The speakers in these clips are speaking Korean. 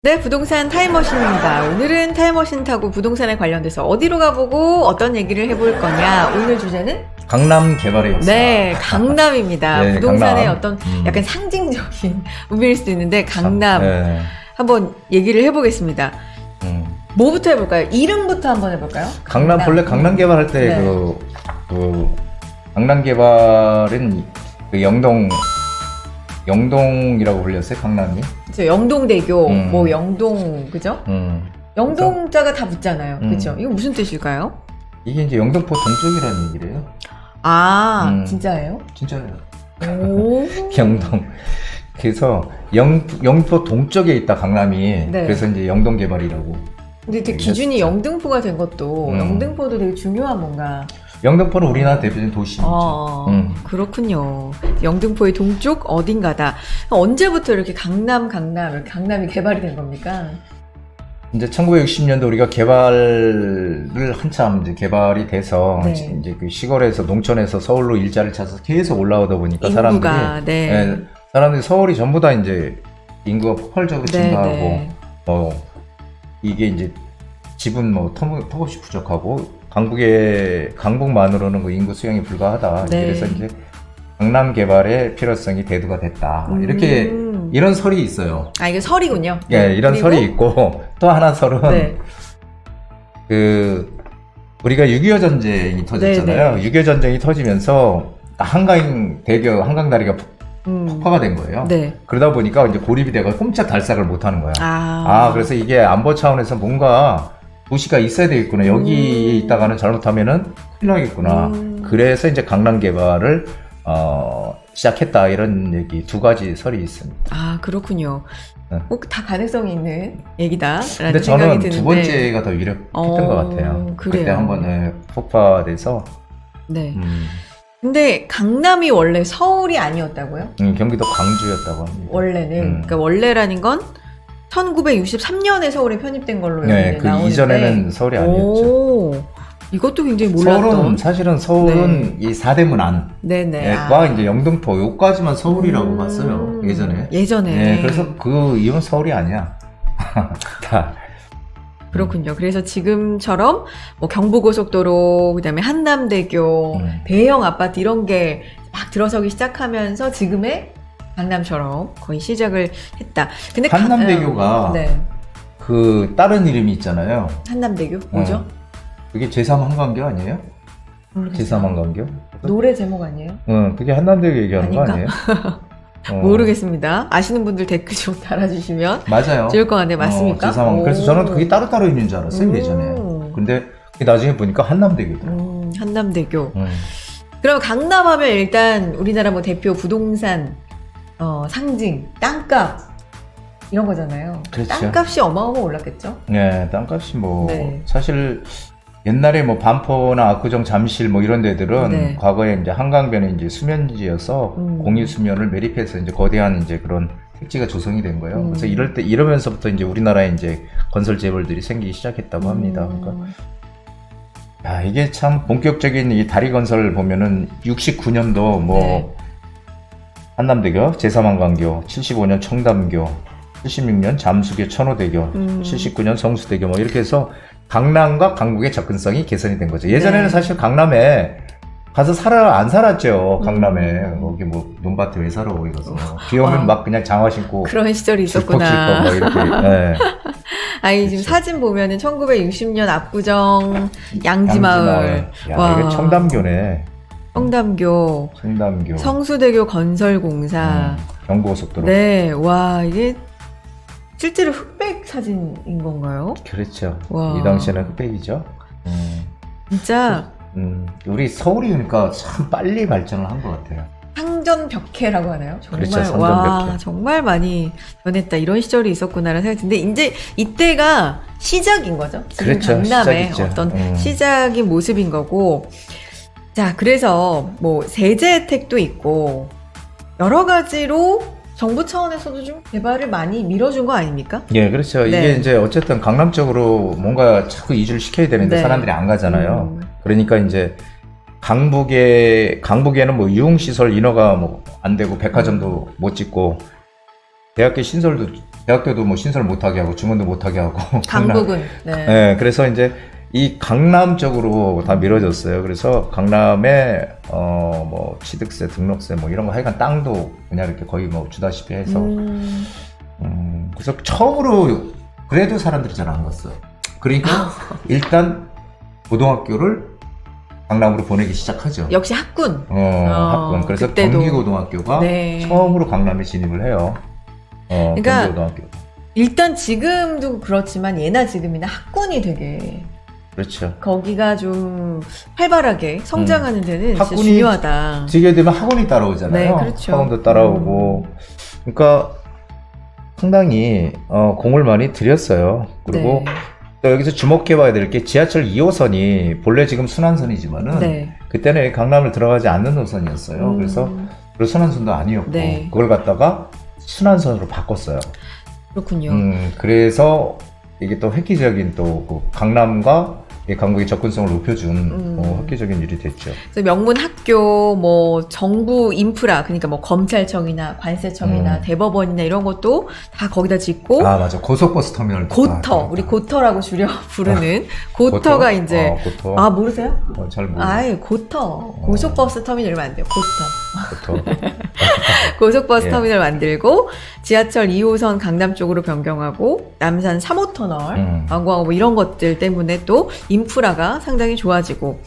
네, 부동산 타임머신입니다. 오늘은 타임머신 타고 부동산에 관련돼서 어디로 가보고 어떤 얘기를 해볼 거냐. 오늘 주제는? 강남 개발의 역사. 네, 강남입니다. 네, 부동산의 강남. 어떤 약간 상징적인 의미일 수도 있는데 강남 네. 한번 얘기를 해보겠습니다. 뭐부터 해볼까요? 이름부터 한번 해볼까요? 강남 본래 강남 개발할 때 네. 그 강남 개발은 그 영동이라고 불렸어요, 강남이. 그렇죠. 영동대교, 뭐 영동, 그죠? 영동자가 다 붙잖아요. 그렇죠? 이거 무슨 뜻일까요? 이게 이제 영등포 동쪽이라는 얘기래요. 아, 진짜예요? 진짜예요. 오. 영동. 그래서 영등포 동쪽에 있다 강남이. 네. 그래서 이제 영동 개발이라고. 근데 되게 기준이 영등포가 된 것도 영등포도 되게 중요한 뭔가. 영등포는 우리나라 대표적인 도시죠. 그렇군요. 영등포의 동쪽 어딘가다. 언제부터 이렇게 강남이 개발이 된 겁니까? 이제 1960년도 우리가 개발을 한참 이제 개발이 돼서 네. 이제 그 시골에서 농촌에서 서울로 일자리를 찾아서 계속 올라오다 보니까 인구가, 사람들이 서울이 전부 다 이제 인구가 폭발적으로 증가하고 이게 이제 집은 뭐 턱없이 부족하고 강북만으로는 그 인구 수용이 불가하다. 그래서 이제 강남 개발의 필요성이 대두가 됐다. 이렇게 이런 설이 있어요. 아, 이게 설이군요. 예, 이런 설이 있고 또 하나 설은 우리가 6.25 전쟁이 터졌잖아요. 6.25 전쟁이 터지면서 한강다리가 폭파가 된 거예요. 그러다 보니까 이제 고립이 돼서 꼼짝달싹을 못 하는 거야. 그래서 이게 안보 차원에서 뭔가 도시가 있어야 되겠구나. 여기에 있다가는 잘못하면은 큰일 나겠구나. 그래서 이제 강남 개발을 시작했다. 이런 얘기 두 가지 설이 있습니다. 아, 그렇군요. 꼭 다 가능성이 있는 얘기다. 근데 저는 두 번째가 더 유력했던 것 같아요. 그래요. 그때 한번 폭파돼서. 네. 근데 강남이 원래 서울이 아니었다고요? 경기도 광주였다고 합니다. 원래는. 그러니까 원래라는 건 1963년에 서울에 편입된 걸로 그 나오는데. 이전에는 서울이 아니었죠. 이것도 굉장히 몰랐던. 사실은 서울은 이 사대문 안. 와 이제 영등포 요까지만 서울이라고 봤어요. 예전에. 그래서 그 이건 서울이 아니야. 다. 그렇군요. 그래서 지금처럼 뭐 경부고속도로, 그다음에 한남대교, 대형 아파트 이런 게 막 들어서기 시작하면서 지금의 강남처럼 거의 시작을 했다. 근데 한남대교가 그 다른 이름이 있잖아요. 한남대교? 뭐죠? 그게 제3한강교 아니에요? 모르겠어요. 제3한강교? 노래 제목 아니에요? 그게 한남대교 얘기하는 거 아니에요? 모르겠습니다. 아시는 분들 댓글 좀 달아주시면 맞아요. 좋을 것 같네요. 맞습니까? 그래서 저는 그게 따로따로 있는 줄 알았어요, 예전에. 근데 나중에 보니까 한남대교더라고요. 한남대교. 그럼 강남하면 일단 우리나라 뭐 대표 부동산 상징, 땅값 이런 거잖아요. 그렇죠. 땅값이 어마어마 올랐겠죠? 네, 땅값이 사실 옛날에 뭐 반포나 압구정, 잠실 뭐 이런 데들은 과거에 이제 한강변에 이제 수면지여서 공유 수면을 매립해서 이제 거대한 이제 그런 택지가 조성이 된 거예요. 그래서 이러면서부터 이제 우리나라에 이제 건설 재벌들이 생기기 시작했다고 합니다. 그러니까 이게 참 본격적인 이 다리 건설을 보면은 69년도 뭐 한남대교, 제3한강교, 75년 청담교, 76년 잠수교 천호대교, 79년 성수대교 뭐 이렇게 해서 강남과 강북의 접근성이 개선이 된 거죠. 예전에는 사실 강남에 가서 안 살았죠. 강남에 거기 뭐 논밭에 왜 살아 거기 가서 비 오면 막 그냥 장화 신고 그런 시절이 있었구나. 막 이렇게. 아니 지금 사진 보면은 1960년 압구정 양지마을. 와, 이게 청담교네. 청담교, 성수대교 건설공사, 경부고속도로. 네, 와 이게 실제로 흑백 사진인 건가요? 그렇죠. 이 당시에는 흑백이죠. 진짜. 우리 서울이 그러니까 참 빨리 발전을 한 것 같아요. 상전벽해라고 하나요? 정말 그렇죠, 상전벽해. 정말 많이 변했다. 이런 시절이 있었구나라는 생각이 드는데 이제 이때가 시작인 거죠. 지금 그렇죠, 강남의 시작이죠. 어떤 시작인 모습인 거고. 자, 그래서 뭐 세제 혜택도 있고 여러 가지로 정부 차원에서도 좀 개발을 많이 밀어준 거 아닙니까? 예, 그렇죠. 이게 이제 어쨌든 강남 쪽으로 뭔가 자꾸 이주를 시켜야 되는데 사람들이 안 가잖아요. 그러니까 이제 강북에는 뭐 유흥시설 인허가 뭐 안 되고 백화점도 못 짓고 대학교 신설도 대학교도 뭐 신설 못하게 하고 증원도 못하게 하고 강북은 네, 그래서 이제 이 강남 쪽으로 다 밀어졌어요. 그래서 강남에 뭐 취득세, 등록세 뭐 이런 거 하여간 땅도 그냥 이렇게 거의 뭐 주다시피 해서 그래서 처음으로 그래도 사람들이 잘 안 갔어요. 그러니까 일단 고등학교를 강남으로 보내기 시작하죠. 역시 학군. 학군. 그래서 그때도. 경기고등학교가 네. 처음으로 강남에 진입을 해요. 그러니까 경기고등학교. 일단 지금도 그렇지만 예나 지금이나 학군이 되게 그렇죠. 거기가 좀 활발하게 성장하는 데는 진짜 학군이 중요하다. 지게 되면 학원이 따라오잖아요. 네, 그렇죠. 학원도 따라오고. 그러니까 상당히 공을 많이 들였어요. 그리고 네. 또 여기서 주목해봐야 될 게 지하철 2호선이 본래 지금 순환선이지만은 네. 그때는 강남을 들어가지 않는 노선이었어요. 그래서 순환선도 아니었고 네. 그걸 갖다가 순환선으로 바꿨어요. 그렇군요. 그래서 이게 또 획기적인 또 그 강남과 강북의 접근성을 높여준 획기적인 일이 됐죠. 그래서 명문 학교, 뭐 정부 인프라, 그러니까 뭐 검찰청이나 관세청이나 대법원이나 이런 것도 다 거기다 짓고. 아 맞아, 고속버스 터미널. 고터, 우리 고터라고 줄여 부르는 고터가 고터? 이제. 고터. 아 모르세요? 잘 모르. 아예 고터, 고속버스 터미널 만들고 고터. 고터. 고속버스 예. 터미널 만들고 지하철 2호선 강남 쪽으로 변경하고 남산 3호 터널 완공하고 뭐 이런 것들 때문에 또 인프라가 상당히 좋아지고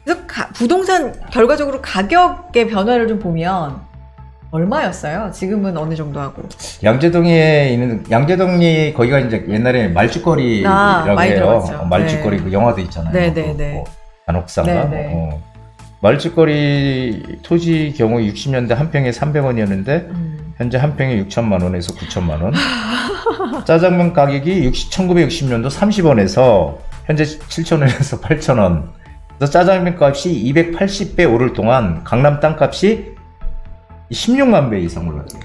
그래서 부동산 결과적으로 가격의 변화를 좀 보면 얼마였어요? 지금은 어느 정도 하고? 양재동에 있는 양재동이 거기가 이제 옛날에 말죽거리라고 많이 해요. 들어봤죠. 말죽거리 네. 그 영화도 있잖아요. 네네네. 뭐 간혹상가. 네네. 말죽거리 토지 경우 60년대 한 평에 300원이었는데 현재 한 평에 6천만 원에서 9천만 원. 짜장면 가격이 1960년도 30원에서 현재 7,000원에서 8,000원. 그래서 짜장면 값이 280배 오를 동안 강남 땅값이 16만 배 이상 올랐어요.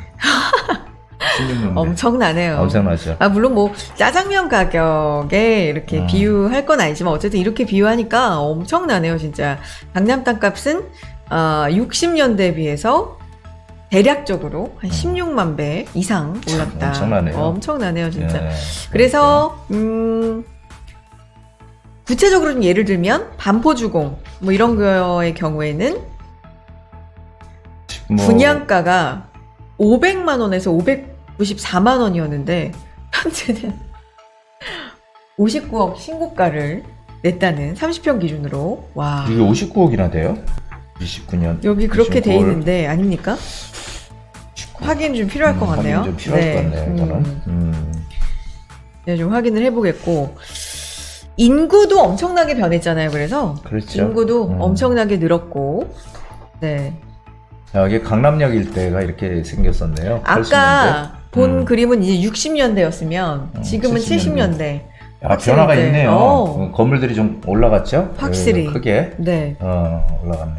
16만 배. 엄청나네요. 엄청나죠. 물론 뭐 짜장면 가격에 이렇게 비유할 건 아니지만 어쨌든 이렇게 비유하니까 엄청나네요, 진짜. 강남 땅값은 60년대에 비해서 대략적으로 한 16만 배 이상 올랐다. 엄청나네요. 엄청나네요, 진짜. 네. 그래서 구체적으로 좀 예를 들면 반포주공 뭐 이런 거의 경우에는 분양가가 500만 원에서 594만 원이었는데 현재는 59억 신고가를 냈다는 30평 기준으로. 와. 이게 59억이나 돼요? 29년. 여기 그렇게 돼 있는데 아닙니까? 확인 좀 필요할 것 같네요. 확인 좀 필요할 것 같네요. 저는. 네, 좀 확인을 해보겠고. 인구도 엄청나게 변했잖아요. 그래서 그렇죠. 인구도 엄청나게 늘었고. 네. 여기 강남역 일대가 이렇게 생겼었네요. 아까 80년대? 본 그림은 이제 60년대였으면 지금은 70년대. 변화가 있네요. 건물들이 좀 올라갔죠? 확실히. 크게. 네. 올라갔네.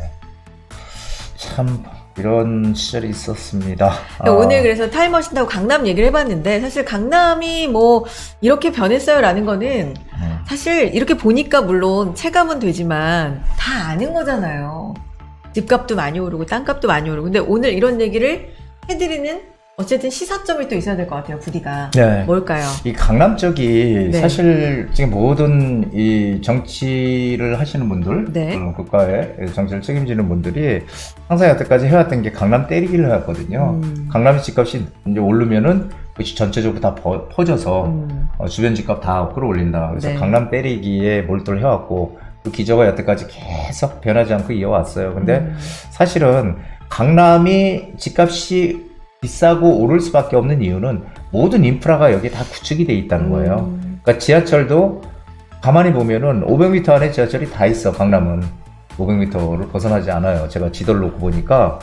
참 이런 시절이 있었습니다. 오늘 그래서 타임머신하고 강남 얘기를 해봤는데 사실 강남이 뭐 이렇게 변했어요라는 거는 사실 이렇게 보니까 물론 체감은 되지만 다 아는 거잖아요. 집값도 많이 오르고 땅값도 많이 오르고. 근데 오늘 이런 얘기를 해드리는 어쨌든 시사점이 또 있어야 될 것 같아요. 부디가. 네. 뭘까요? 이 강남 쪽이 네. 사실 지금 모든 이 정치를 하시는 분들, 네. 국가의 정치를 책임지는 분들이 항상 여태까지 해왔던 게 강남 때리기를 해왔거든요. 강남의 집값이 이제 오르면은 그것이 전체적으로 다 퍼져서 주변 집값 다 끌어올린다. 그래서 네. 강남 때리기에 몰두를 해왔고 그 기조가 여태까지 계속 변하지 않고 이어왔어요. 근데 사실은 강남이 집값이 비싸고 오를 수밖에 없는 이유는 모든 인프라가 여기에 다 구축이 돼 있다는 거예요. 그러니까 지하철도 가만히 보면은 500m 안에 지하철이 다 있어. 강남은 500m를 벗어나지 않아요. 제가 지도를 놓고 보니까.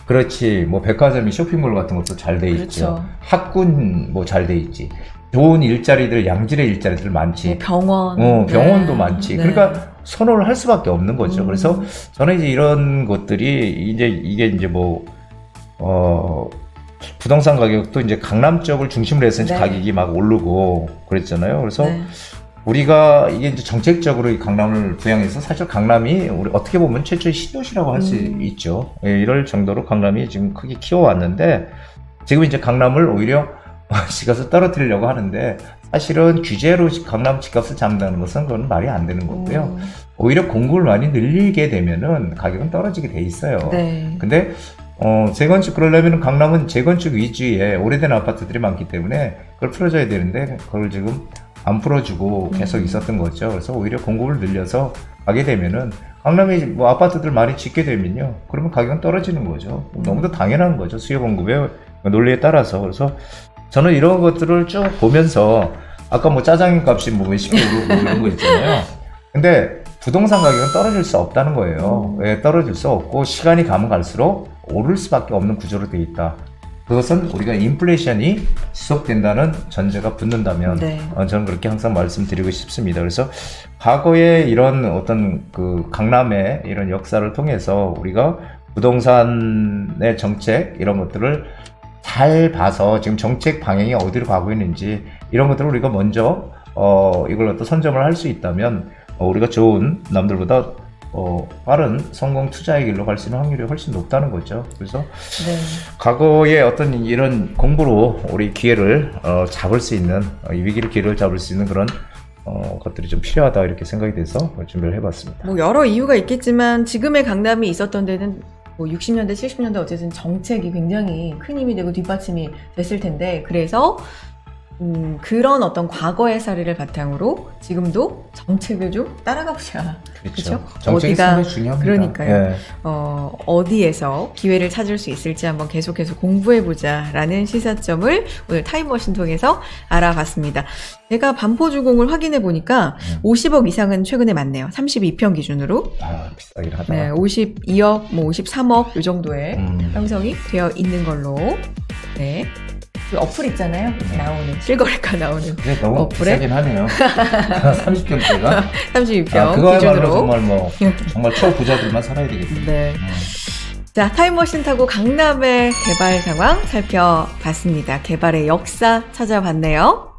그렇지, 뭐 백화점이 쇼핑몰 같은 것도 잘 돼 있죠. 그렇죠. 학군 뭐 잘 돼 있지. 좋은 일자리들, 양질의 일자리들 많지. 뭐 병원. 병원도 네. 많지. 네. 그러니까 선호를 할 수밖에 없는 거죠. 그래서 저는 이제 이런 것들이 이게 이제 뭐 부동산 가격도 이제 강남 쪽을 중심으로 해서 이제 네. 가격이 막 오르고 그랬잖아요. 그래서 네. 우리가 이게 이제 정책적으로 이 강남을 부양해서 사실 강남이 우리 어떻게 보면 최초의 신도시라고 할 수 있죠. 예, 이럴 정도로 강남이 지금 크게 키워왔는데 지금 이제 강남을 오히려 집값을 떨어뜨리려고 하는데 사실은 규제로 강남 집값을 잡는다는 것은 그건 말이 안 되는 거고요. 오히려 공급을 많이 늘리게 되면은 가격은 떨어지게 돼 있어요. 네. 근데 재건축 그러려면 강남은 재건축 위주의 오래된 아파트들이 많기 때문에 그걸 풀어줘야 되는데 그걸 지금 안 풀어주고 계속 있었던 거죠. 그래서 오히려 공급을 늘려서 가게 되면은 강남에 뭐 아파트들 많이 짓게 되면요, 그러면 가격은 떨어지는 거죠. 너무도 당연한 거죠. 수요 공급의 논리에 따라서. 그래서 저는 이런 것들을 쭉 보면서 아까 뭐 짜장면 값이 뭐 몇십 개 오르고 뭐 이런 거 있잖아요. 근데 부동산 가격은 떨어질 수 없다는 거예요. 왜 떨어질 수 없고 시간이 가면 갈수록 오를 수밖에 없는 구조로 되어 있다. 그것은 우리가 인플레이션이 지속된다는 전제가 붙는다면 네. 저는 그렇게 항상 말씀드리고 싶습니다. 그래서 과거에 이런 어떤 그 강남의 이런 역사를 통해서 우리가 부동산의 정책 이런 것들을 잘 봐서 지금 정책 방향이 어디로 가고 있는지 이런 것들을 우리가 먼저 이걸 어떤 선점을 할 수 있다면 우리가 좋은 남들보다 빠른 성공 투자의 길로 갈 수 있는 확률이 훨씬 높다는 거죠. 그래서 네. 과거의 어떤 이런 공부로 우리 기회를 잡을 수 있는 이 위기를 기회를 잡을 수 있는 그런 것들이 좀 필요하다 이렇게 생각이 돼서 준비를 해봤습니다. 뭐 여러 이유가 있겠지만 지금의 강남이 있었던 데는 뭐 60년대, 70년대 어쨌든 정책이 굉장히 큰 힘이 되고 뒷받침이 됐을 텐데 그래서 그런 어떤 과거의 사례를 바탕으로 지금도 정책을 좀 따라가보자. 그렇죠. 정책이 상당히 중요합니다. 그러니까요. 네. 어디에서 기회를 찾을 수 있을지 한번 계속해서 공부해보자라는 시사점을 오늘 타임머신 통해서 알아봤습니다. 제가 반포주공을 확인해 보니까 50억 이상은 최근에 많네요. 32평 기준으로. 아, 비싸긴 하다. 네, 52억, 뭐 53억 이 정도에 형성이 되어 있는 걸로. 네. 그 어플 있잖아요. 나오는 실거래가 나오는 네, 너무 어플에 비싸긴 하네요. 30평대가 32평 그거야말로 기준으로 정말 뭐 정말 초부자들만 살아야 되겠네요. 네. 자, 타임머신 타고 강남의 개발 상황 살펴봤습니다. 개발의 역사 찾아봤네요.